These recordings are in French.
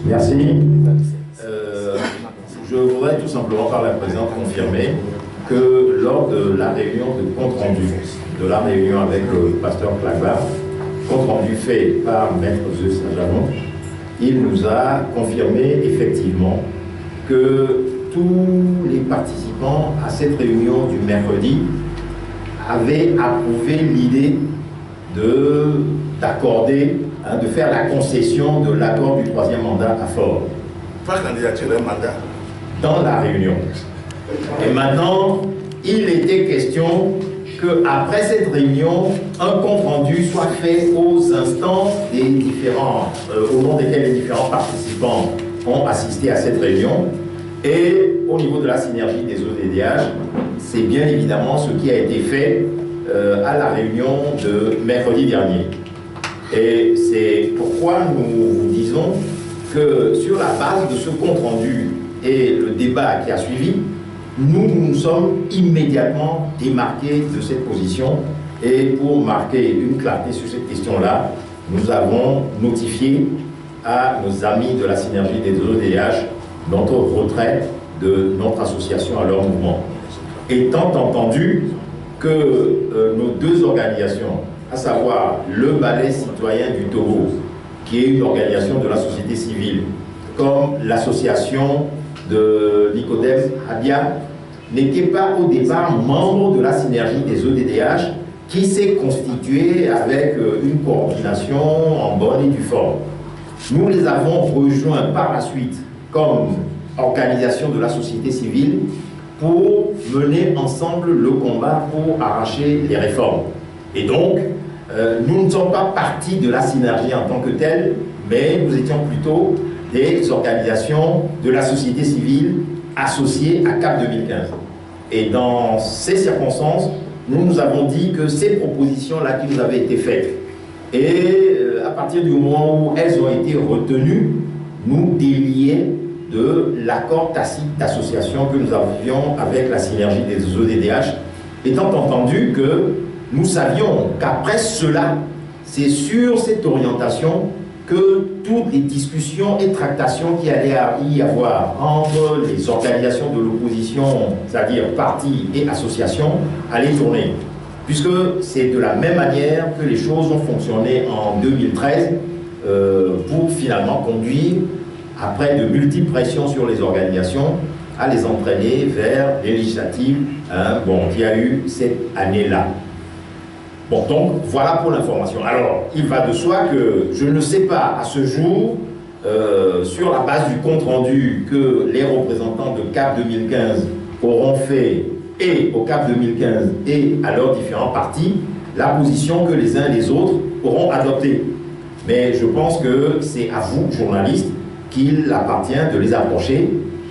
Merci. Je voudrais tout simplement par la présidente confirmer que lors de la réunion de compte-rendu, de la réunion avec le pasteur Clagbar, compte-rendu fait par Maître Zeus Saint-Jamon, il nous a confirmé effectivement que tous les participants à cette réunion du mercredi avaient approuvé l'idée d'accorder, de faire la concession de l'accord du troisième mandat à Fort. Pas candidature, un mandat. Dans la réunion. Et maintenant, il était question qu'après cette réunion, un compte-rendu soit fait aux instants des différents, au nom desquels les différents participants ont assisté à cette réunion. Et au niveau de la synergie des ODDH, c'est bien évidemment ce qui a été fait à la réunion de mercredi dernier. Et c'est pourquoi nous vous disons que sur la base de ce compte-rendu et le débat qui a suivi, nous nous sommes immédiatement démarqués de cette position. Et pour marquer une clarté sur cette question-là, nous avons notifié à nos amis de la synergie des ODDH notre retrait de notre association à leur mouvement. Étant entendu que nos deux organisations, à savoir le Ballet citoyen du Togo, qui est une organisation de la société civile, comme l'association de Nicodème Abia, n'étaient pas au départ membres de la synergie des ODDH qui s'est constituée avec une coordination en bonne et due forme. Nous les avons rejoints par la suite comme organisation de la société civile pour mener ensemble le combat pour arracher les réformes. Et donc, nous ne sommes pas partis de la synergie en tant que telle, mais nous étions plutôt des organisations de la société civile associées à CAP 2015. Et dans ces circonstances, nous nous avons dit que ces propositions-là qui nous avaient été faites, et à partir du moment où elles ont été retenues, nous déliaient de l'accord tacite d'association que nous avions avec la synergie des ODDH, étant entendu que nous savions qu'après cela, c'est sur cette orientation que toutes les discussions et tractations qui allaient y avoir entre les organisations de l'opposition, c'est-à-dire partis et associations, allaient tourner. Puisque c'est de la même manière que les choses ont fonctionné en 2013 pour finalement conduire, après de multiples pressions sur les organisations, à les entraîner vers les législatives qui a eu cette année-là. Bon, donc, voilà pour l'information. Alors, il va de soi que je ne sais pas à ce jour, sur la base du compte-rendu que les représentants de CAP 2015 auront fait, et au CAP 2015 et à leurs différents partis, la position que les uns et les autres auront adoptée. Mais je pense que c'est à vous, journalistes, qu'il appartient de les approcher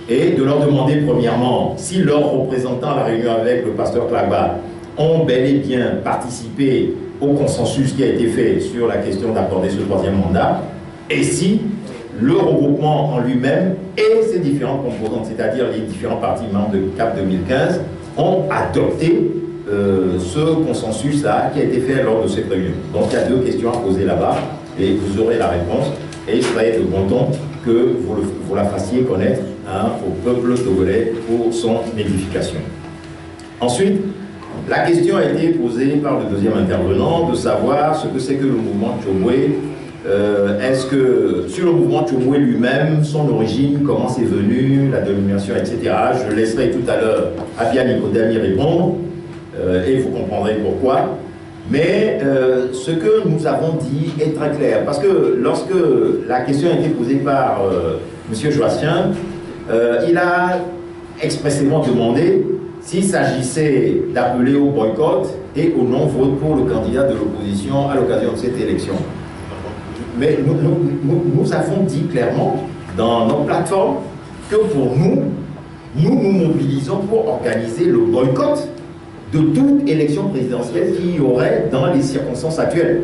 et de leur demander premièrement si leurs représentants à la réunion avec le pasteur Clagbar ont bel et bien participé au consensus qui a été fait sur la question d'accorder ce troisième mandat, et si le regroupement en lui-même et ses différentes composantes, c'est-à-dire les différents partis membres de CAP 2015, ont adopté ce consensus-là qui a été fait lors de cette réunion. Donc il y a deux questions à poser là-bas, et vous aurez la réponse, et il serait de bon ton que vous la fassiez connaître au peuple togolais pour son édification. Ensuite, la question a été posée par le deuxième intervenant de savoir ce que c'est que le mouvement Tchomwe. Est-ce que sur le mouvement Tchomwe lui-même, son origine, comment c'est venu, la dénomination, etc. Je laisserai tout à l'heure Abia Nicodème y répondre et vous comprendrez pourquoi. Mais ce que nous avons dit est très clair, parce que lorsque la question a été posée par M. Joachim, il a expressément demandé s'il s'agissait d'appeler au boycott et au non-vote pour le candidat de l'opposition à l'occasion de cette élection. Mais nous avons dit clairement dans notre plateforme que pour nous nous mobilisons pour organiser le boycott de toute élection présidentielle qu'il y aurait dans les circonstances actuelles.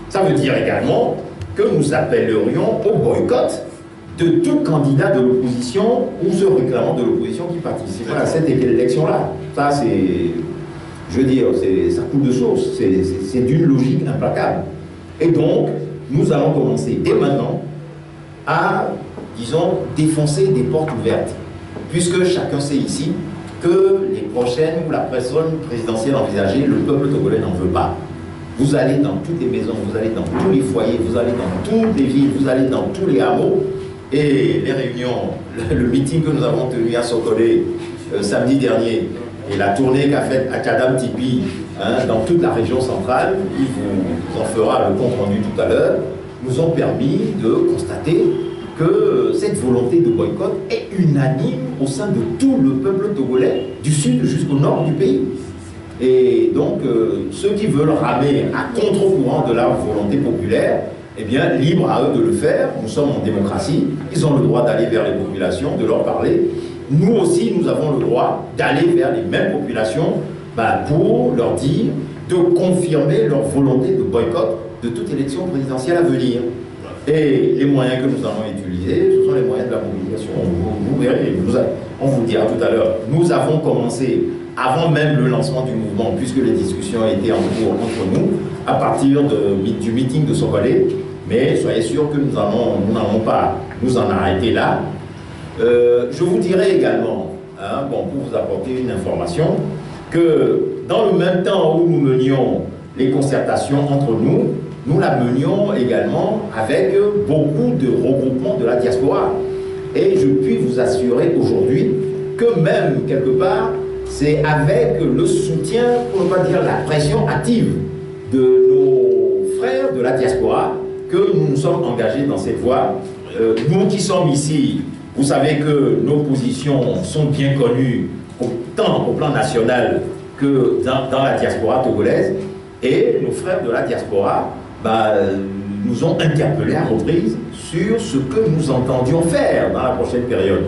Ça veut dire également que nous appellerions au boycott de tout candidat de l'opposition ou ce réclamant de l'opposition qui participerait à cette élection-là. Ça, c'est, je veux dire, ça coule de source, c'est d'une logique implacable. Et donc, nous allons commencer dès maintenant à, disons, défoncer des portes ouvertes. Puisque chacun sait ici que les prochaines ou la personne présidentielle envisagée, le peuple togolais n'en veut pas. Vous allez dans toutes les maisons, vous allez dans tous les foyers, vous allez dans toutes les villes, vous allez dans tous les hameaux. Et les réunions, le meeting que nous avons tenu à Sokolé samedi dernier, et la tournée qu'a faite Achadam Tipi dans toute la région centrale, il vous en fera le compte rendu tout à l'heure, nous ont permis de constater que cette volonté de boycott est unanime au sein de tout le peuple togolais, du sud jusqu'au nord du pays. Et donc, ceux qui veulent ramer à contre-courant de la volonté populaire, eh bien, libre à eux de le faire. Nous sommes en démocratie, ils ont le droit d'aller vers les populations, de leur parler. Nous aussi, nous avons le droit d'aller vers les mêmes populations pour leur dire de confirmer leur volonté de boycott de toute élection présidentielle à venir. Et les moyens que nous allons utiliser, ce sont les moyens de la mobilisation. Vous verrez, on vous dira tout à l'heure, nous avons commencé, avant même le lancement du mouvement, puisque les discussions étaient en cours entre nous, à partir du meeting de Sokolé, mais soyez sûr que nous n'allons pas nous en arrêter là. Je vous dirai également, pour vous apporter une information, que dans le même temps où nous menions les concertations entre nous, nous la menions également avec beaucoup de regroupements de la diaspora. Et je puis vous assurer aujourd'hui que même quelque part, c'est avec le soutien, pour ne pas dire la pression active de nos frères de la diaspora que nous nous sommes engagés dans cette voie. Nous qui sommes ici, vous savez que nos positions sont bien connues tant au plan national que dans la diaspora togolaise. Et nos frères de la diaspora nous ont interpellés à reprises sur ce que nous entendions faire dans la prochaine période.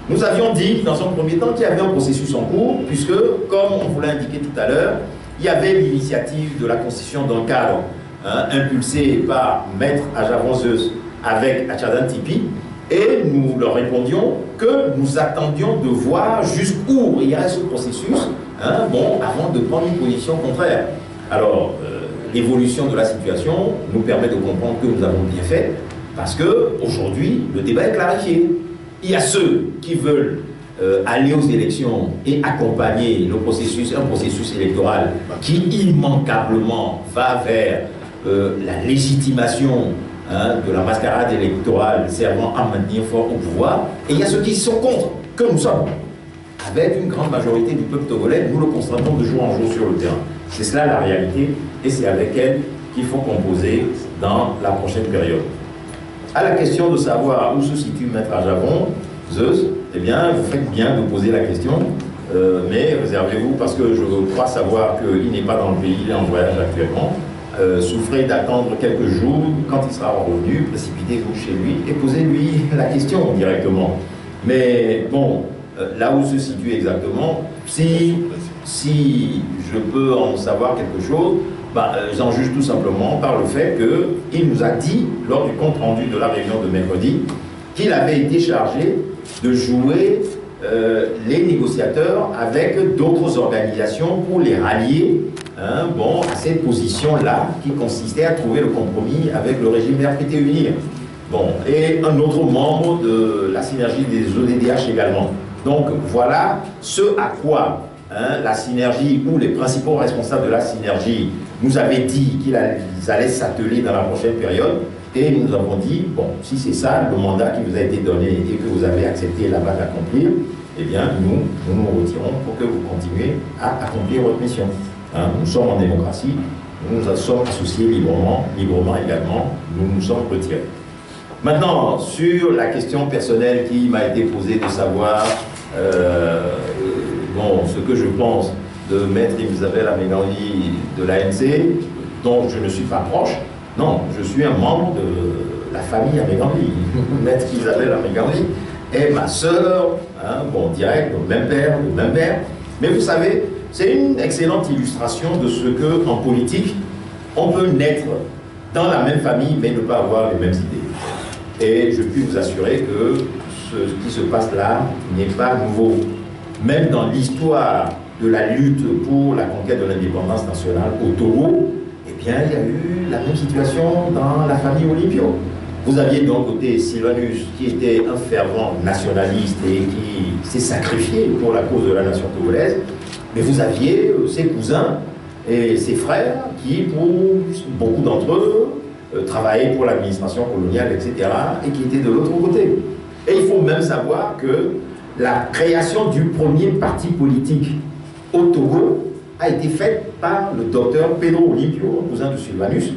Nous avions dit, dans un premier temps, qu'il y avait un processus en cours, puisque, comme on vous l'a indiqué tout à l'heure, il y avait l'initiative de la constitution d'un cadre impulsé par Maître Ajavon Zeus avec Achadam Tipi, et nous leur répondions que nous attendions de voir jusqu'où irait ce processus, avant de prendre une position contraire. Alors, l'évolution de la situation nous permet de comprendre que nous avons bien fait, parce qu'aujourd'hui, le débat est clarifié. Il y a ceux qui veulent aller aux élections et accompagner un processus électoral qui immanquablement va vers la légitimation de la mascarade électorale servant à maintenir fort au pouvoir. Et il y a ceux qui sont contre, que nous sommes. Avec une grande majorité du peuple togolais, nous le constatons de jour en jour sur le terrain. C'est cela la réalité, et c'est avec elle qu'il faut composer dans la prochaine période. À la question de savoir où se situe Maître Ajavon Zeus, eh bien, vous faites bien de poser la question, mais réservez-vous, parce que je crois savoir qu'il n'est pas dans le pays, il est en voyage actuellement. Souffrez d'attendre quelques jours, quand il sera revenu, précipitez-vous chez lui et posez-lui la question directement. Mais bon, là où se situe exactement, si je peux en savoir quelque chose, j'en juge tout simplement par le fait qu'il nous a dit, lors du compte rendu de la réunion de mercredi, qu'il avait été chargé de jouer les négociateurs avec d'autres organisations pour les rallier à cette position-là qui consistait à trouver le compromis avec le régime RPT-UNIR. Et un autre membre de la synergie des ODDH également. Donc voilà ce à quoi la synergie ou les principaux responsables de la synergie nous avaient dit qu'ils allaient s'atteler dans la prochaine période. Et nous avons dit, si c'est ça le mandat qui vous a été donné et que vous avez accepté là-bas d'accomplir, eh bien nous retirons pour que vous continuez à accomplir votre mission. Nous sommes en démocratie, nous nous sommes associés librement également, nous nous sommes retirés. Maintenant, sur la question personnelle qui m'a été posée de savoir ce que je pense de Maître Isabelle Améganli de l'ANC, dont je ne suis pas proche. Non, je suis un membre de la famille Améganli. Maître Isabelle Améganli est ma sœur, direct, le même père, le même mère. Mais vous savez, c'est une excellente illustration de ce que, en politique, on peut naître dans la même famille, mais ne pas avoir les mêmes idées. Et je puis vous assurer que ce qui se passe là n'est pas nouveau. Même dans l'histoire de la lutte pour la conquête de l'indépendance nationale au Togo, eh bien, il y a eu la même situation dans la famille Olympio. Vous aviez d'un côté Sylvanus, qui était un fervent nationaliste et qui s'est sacrifié pour la cause de la nation togolaise, mais vous aviez ses cousins et ses frères qui, pour beaucoup d'entre eux, travaillaient pour l'administration coloniale, etc., et qui étaient de l'autre côté. Et il faut même savoir que la création du premier parti politique au Togo a été faite par le docteur Pedro Olimpio, cousin de Sylvanus,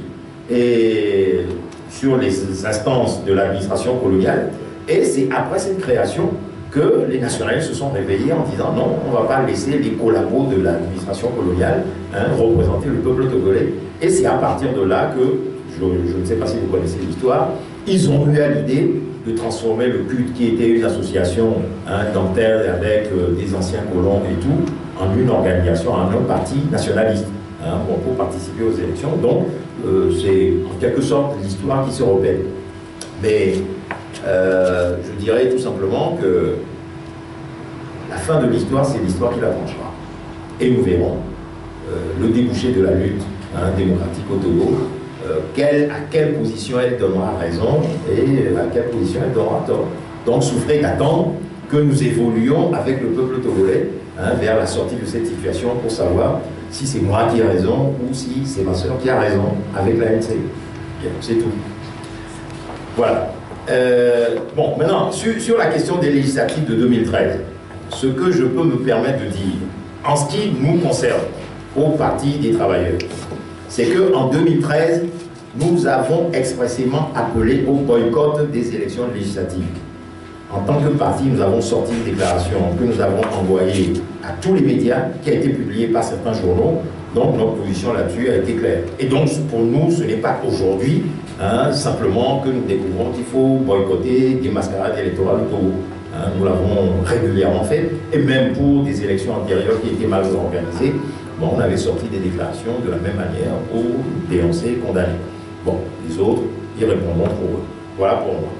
et sur les instances de l'administration coloniale. Et c'est après cette création que les nationalistes se sont réveillés en disant non, on ne va pas laisser les collabos de l'administration coloniale représenter le peuple togolais. Et c'est à partir de là que, je ne sais pas si vous connaissez l'histoire, ils ont eu à l'idée de transformer le culte qui était une association dentaire avec des anciens colons et tout, en une organisation, en un parti nationaliste pour participer aux élections. Donc, c'est en quelque sorte l'histoire qui se répète. Mais je dirais tout simplement que la fin de l'histoire, c'est l'histoire qui la tranchera. Et nous verrons le débouché de la lutte démocratique au Togo, à quelle position elle donnera raison et à quelle position elle donnera tort. Donc, souffrez d'attendre que nous évoluions avec le peuple togolais vers la sortie de cette situation pour savoir si c'est moi qui ai raison ou si c'est ma soeur qui a raison avec l'ANC. C'est tout. Voilà. Bon, maintenant, sur la question des législatives de 2013, ce que je peux me permettre de dire, en ce qui nous concerne, au Parti des travailleurs, c'est qu'en 2013, nous avons expressément appelé au boycott des élections législatives. En tant que parti, nous avons sorti une déclaration que nous avons envoyée à tous les médias, qui a été publiée par certains journaux. Donc notre position là-dessus a été claire. Et donc pour nous, ce n'est pas aujourd'hui simplement que nous découvrons qu'il faut boycotter des mascarades électorales au Togo. Nous l'avons régulièrement fait, et même pour des élections antérieures qui étaient mal organisées, bon, on avait sorti des déclarations de la même manière pour dénoncer et condamner. Bon, les autres, ils répondront pour eux. Voilà pour moi.